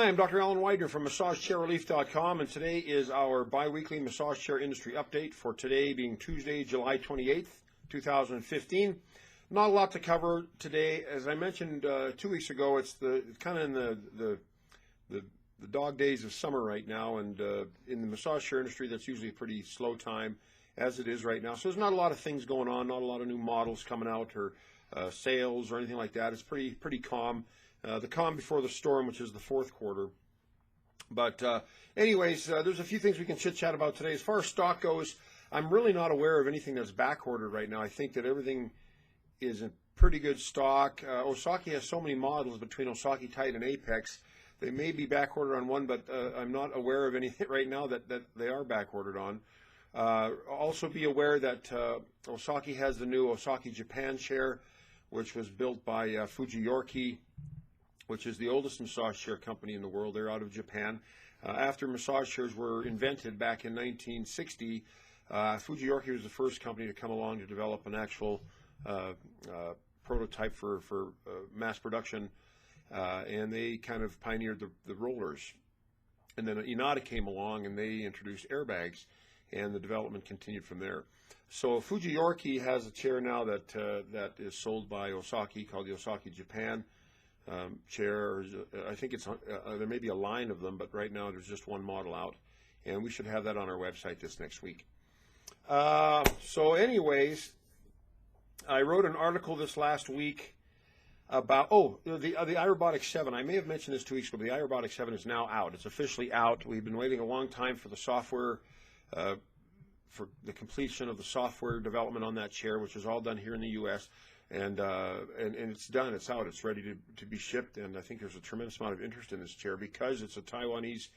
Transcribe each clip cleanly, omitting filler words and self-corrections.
Hi, I'm Dr. Alan Widener from MassageChairRelief.com, and today is our bi-weekly massage chair industry update for today being Tuesday, July 28th, 2015. Not a lot to cover today. As I mentioned 2 weeks ago, it's kind of in the dog days of summer right now, and in the massage chair industry, that's usually a pretty slow time, as it is right now. So there's not a lot of things going on, not a lot of new models coming out or sales or anything like that. It's pretty calm. The calm before the storm, which is the fourth quarter. But anyways, there's a few things we can chit-chat about today. As far as stock goes, I'm really not aware of anything that's back-ordered right now. I think that everything is in pretty good stock. Osaki has so many models between Osaki Titan and Apex. They may be back-ordered on one, but I'm not aware of anything right now that they are back-ordered on. Also be aware that Osaki has the new Osaki Japan chair, which was built by Fuji Yorki, which is the oldest massage chair company in the world. They're out of Japan. After massage chairs were invented back in 1960, Fuji Yorki was the first company to come along to develop an actual prototype for mass production, and they kind of pioneered the rollers. And then Inada came along and they introduced airbags, and the development continued from there. So Fuji Yorki has a chair now that is sold by Osaki called the Osaki Japan chair. I think it's there may be a line of them, but right now there's just one model out, and we should have that on our website this next week. So anyways, I wrote an article this last week about the iRobotics Evan. I may have mentioned this 2 weeks ago, but the iRobotics Evan is now out. It's officially out. We've been waiting a long time for the software, for the completion of the software development on that chair, which is all done here in the U.S. And it's done. It's out. It's ready to be shipped. And I think there's a tremendous amount of interest in this chair because it's a Taiwanese.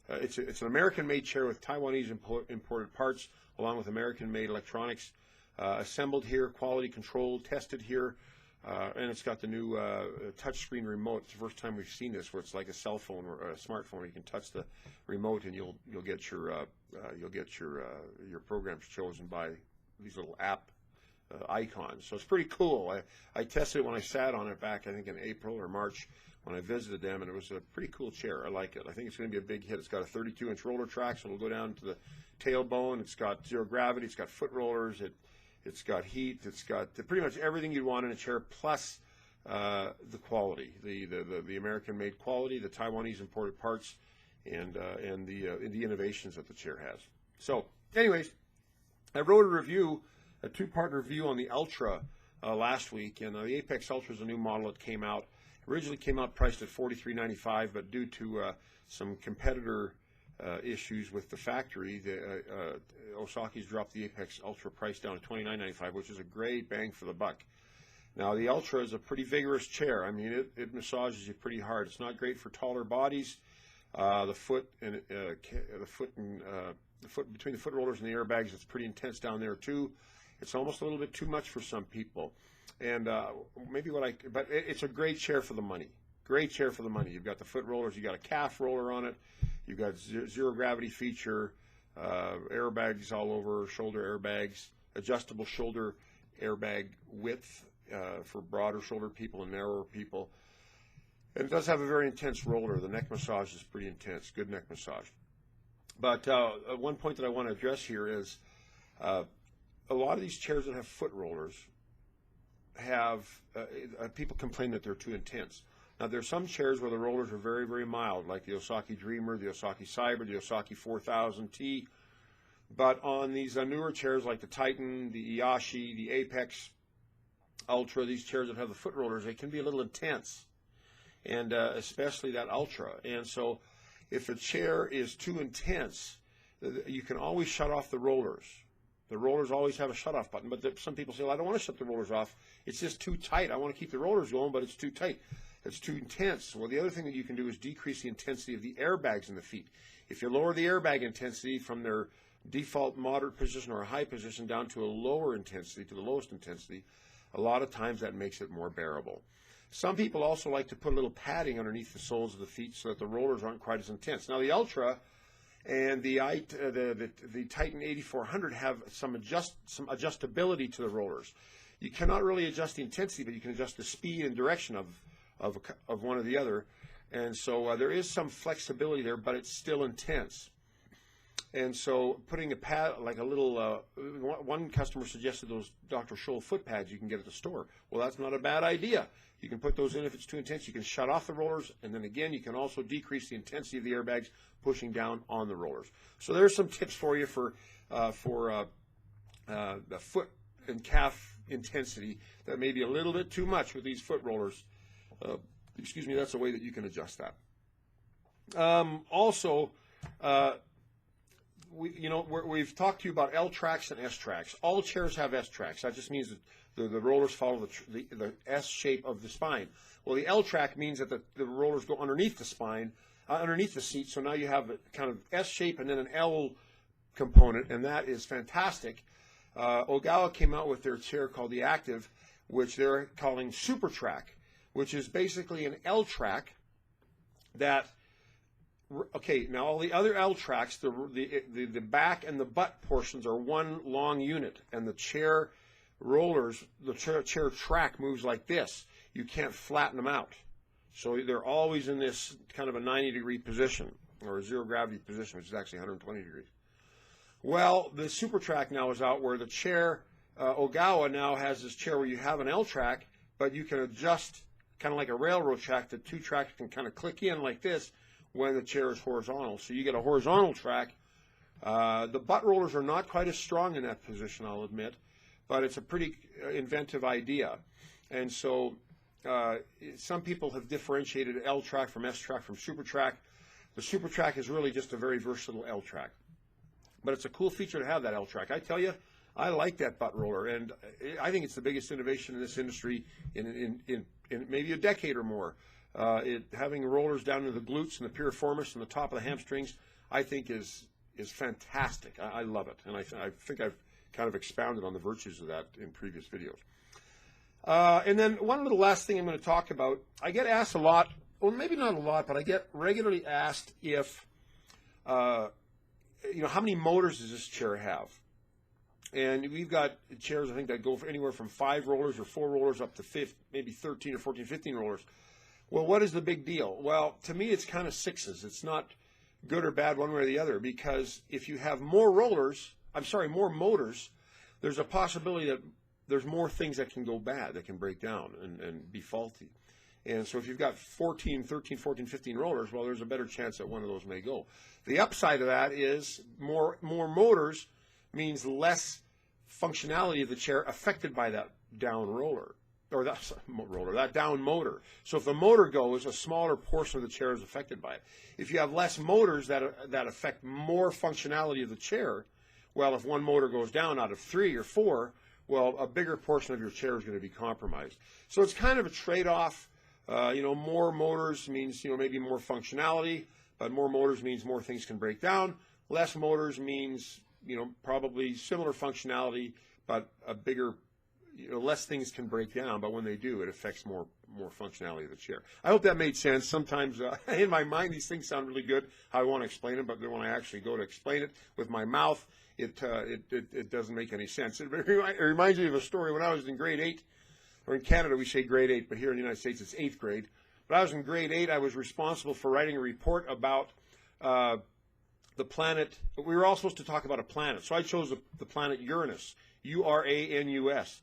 It's an American-made chair with Taiwanese imported parts, along with American-made electronics, assembled here, quality controlled, tested here, and it's got the new touchscreen remote. It's the first time we've seen this, where it's like a cell phone or a smartphone. Where you can touch the remote, and you'll get your programs chosen by these little app icons. So it's pretty cool. I tested it when I sat on it back, I think in April or March when I visited them, and it was a pretty cool chair. I like it. I think it's going to be a big hit. It's got a 32-inch roller track, so it'll go down to the tailbone. It's got zero gravity. It's got foot rollers. It's got heat. It's got pretty much everything you'd want in a chair, plus the quality, the American-made quality, the Taiwanese imported parts, and the innovations that the chair has. So, anyways, I wrote a review, a two-part review on the Ultra last week, and the Apex Ultra is a new model that came out. Originally came out priced at $43.95, but due to some competitor issues with the factory, Osaki's dropped the Apex Ultra price down to $29.95, which is a great bang for the buck. Now, the Ultra is a pretty vigorous chair. I mean, it massages you pretty hard. It's not great for taller bodies. The foot between the foot rollers and the airbags, it's pretty intense down there too. It's almost a little bit too much for some people, and but it's a great chair for the money. Great chair for the money. You've got the foot rollers, you got a calf roller on it, you've got zero gravity feature, airbags all over, shoulder airbags, adjustable shoulder airbag width for broader shoulder people and narrower people. And it does have a very intense roller. The neck massage is pretty intense, good neck massage. But one point that I want to address here is a lot of these chairs that have foot rollers have, people complain that they're too intense. Now, there's some chairs where the rollers are very, very mild, like the Osaki Dreamer, the Osaki Cyber, the Osaki 4000T. But on these newer chairs like the Titan, the Iyashi, the Apex Ultra, these chairs that have the foot rollers, they can be a little intense, and especially that Ultra. And so if a chair is too intense, you can always shut off the rollers. The rollers always have a shut-off button, but some people say, well, I don't want to shut the rollers off. It's just too tight. I want to keep the rollers going, but it's too tight. It's too intense. Well, the other thing that you can do is decrease the intensity of the airbags in the feet. If you lower the airbag intensity from their default moderate position or a high position down to a lower intensity, to the lowest intensity, a lot of times that makes it more bearable. Some people also like to put a little padding underneath the soles of the feet so that the rollers aren't quite as intense. Now, the Ultra and the Titan 8400 have some adjustability to the rollers. You cannot really adjust the intensity, but you can adjust the speed and direction of one or the other. And so there is some flexibility there, but it's still intense. And so putting a pad, like a little, one customer suggested those Dr. Scholl foot pads you can get at the store. Well, that's not a bad idea. You can put those in if it's too intense. You can shut off the rollers, and then again, you can also decrease the intensity of the airbags pushing down on the rollers. So there's some tips for you for the foot and calf intensity that may be a little bit too much with these foot rollers. Excuse me, that's a way that you can adjust that. We've talked to you about L tracks and S tracks. All chairs have S tracks. That just means that the rollers follow the S shape of the spine. Well, the L track means that the rollers go underneath the spine, underneath the seat. So now you have a kind of S shape and then an L component, and that is fantastic. Ogawa came out with their chair called the Active, which they're calling Super Track, which is basically an L track that. Okay, now all the other L tracks, the back and the butt portions are one long unit, and the chair rollers, the chair track moves like this. You can't flatten them out. So they're always in this kind of a 90-degree position, or a zero gravity position, which is actually 120 degrees. Well, the Super Track now is out where the chair, Ogawa now has this chair where you have an L track, but you can adjust kind of like a railroad track. The two tracks can kind of click in like this when the chair is horizontal. So you get a horizontal track. The butt rollers are not quite as strong in that position, I'll admit, but it's a pretty inventive idea. And so some people have differentiated L track from S track from Super Track. The Super Track is really just a very versatile L track. But it's a cool feature to have that L track. I tell you, I like that butt roller, and I think it's the biggest innovation in this industry in maybe a decade or more. Having rollers down to the glutes and the piriformis and the top of the hamstrings, I think is fantastic. I love it, and I think I've kind of expounded on the virtues of that in previous videos. And then one little last thing I'm going to talk about. I get asked a lot, well, maybe not a lot, but I get regularly asked if, how many motors does this chair have? And we've got chairs, I think, that go for anywhere from 5 rollers or 4 rollers up to maybe 13 or 14, 15 rollers. Well, what is the big deal? Well, to me, it's kind of 6s. It's not good or bad one way or the other, because if you have more motors, there's a possibility that there's more things that can go bad, that can break down and be faulty. And so if you've got 13, 14, 15 rollers, well, there's a better chance that one of those may go. The upside of that is more motors means less functionality of the chair affected by that down roller. Or that down motor. So if the motor goes, a smaller portion of the chair is affected by it. If you have less motors that affect more functionality of the chair, well, if one motor goes down out of 3 or 4, well, a bigger portion of your chair is going to be compromised. So it's kind of a trade-off. More motors means, maybe more functionality, but more motors means more things can break down. Less motors means, probably similar functionality, but a bigger less things can break down, but when they do, it affects more functionality of the chair. I hope that made sense. Sometimes in my mind, these things sound really good, how I want to explain them, but then when I actually go to explain it with my mouth, it doesn't make any sense. It reminds me of a story when I was in grade 8, or in Canada we say grade 8, but here in the United States it's 8th grade. But I was in grade 8, I was responsible for writing a report about the planet. We were all supposed to talk about a planet, so I chose the planet Uranus, Uranus.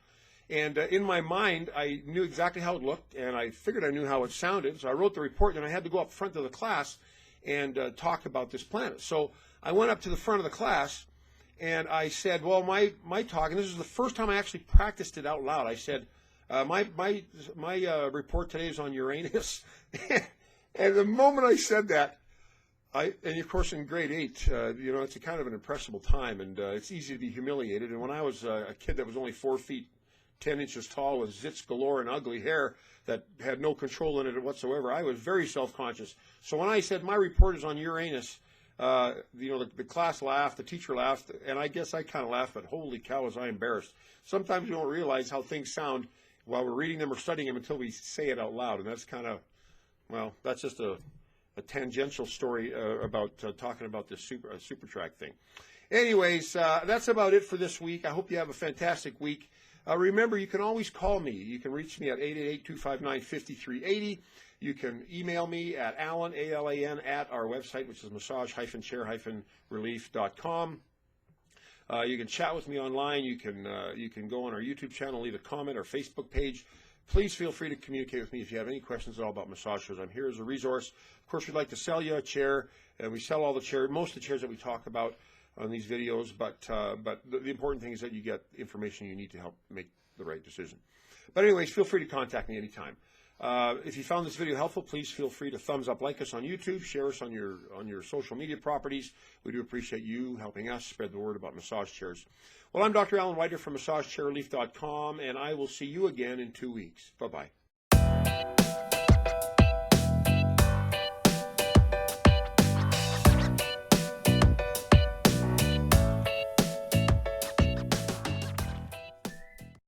And in my mind, I knew exactly how it looked, and I figured I knew how it sounded. So I wrote the report, and I had to go up front of the class and talk about this planet. So I went up to the front of the class, and I said, well, my talk, and this is the first time I actually practiced it out loud. I said, my report today is on Uranus. And the moment I said that, and of course in grade 8, it's a kind of an impressionable time, and it's easy to be humiliated. And when I was a kid that was only 4 feet 10 inches tall with zits galore and ugly hair that had no control in it whatsoever, I was very self-conscious. So when I said my report is on Uranus, the class laughed, the teacher laughed, and I guess I kind of laughed, but holy cow, was I embarrassed. Sometimes we don't realize how things sound while we're reading them or studying them until we say it out loud, and that's kind of, well, that's just a tangential story about talking about this super track thing. Anyways, that's about it for this week. I hope you have a fantastic week. Remember, you can always call me. You can reach me at 888-259-5380. You can email me at Alan, A-L-A-N, at our website, which is massage-chair-relief.com. You can chat with me online. You can go on our YouTube channel, leave a comment, our Facebook page. Please feel free to communicate with me if you have any questions at all about massage chairs. I'm here as a resource. Of course, we'd like to sell you a chair, and we sell all the chairs, most of the chairs that we talk about on these videos, but the important thing is that you get information you need to help make the right decision. But anyways, feel free to contact me anytime. If you found this video helpful, please feel free to thumbs up, like us on YouTube, share us on your social media properties. We do appreciate you helping us spread the word about massage chairs. Well, I'm Dr. Alan Whiter from MassageChairRelief.com, and I will see you again in 2 weeks. Bye-bye.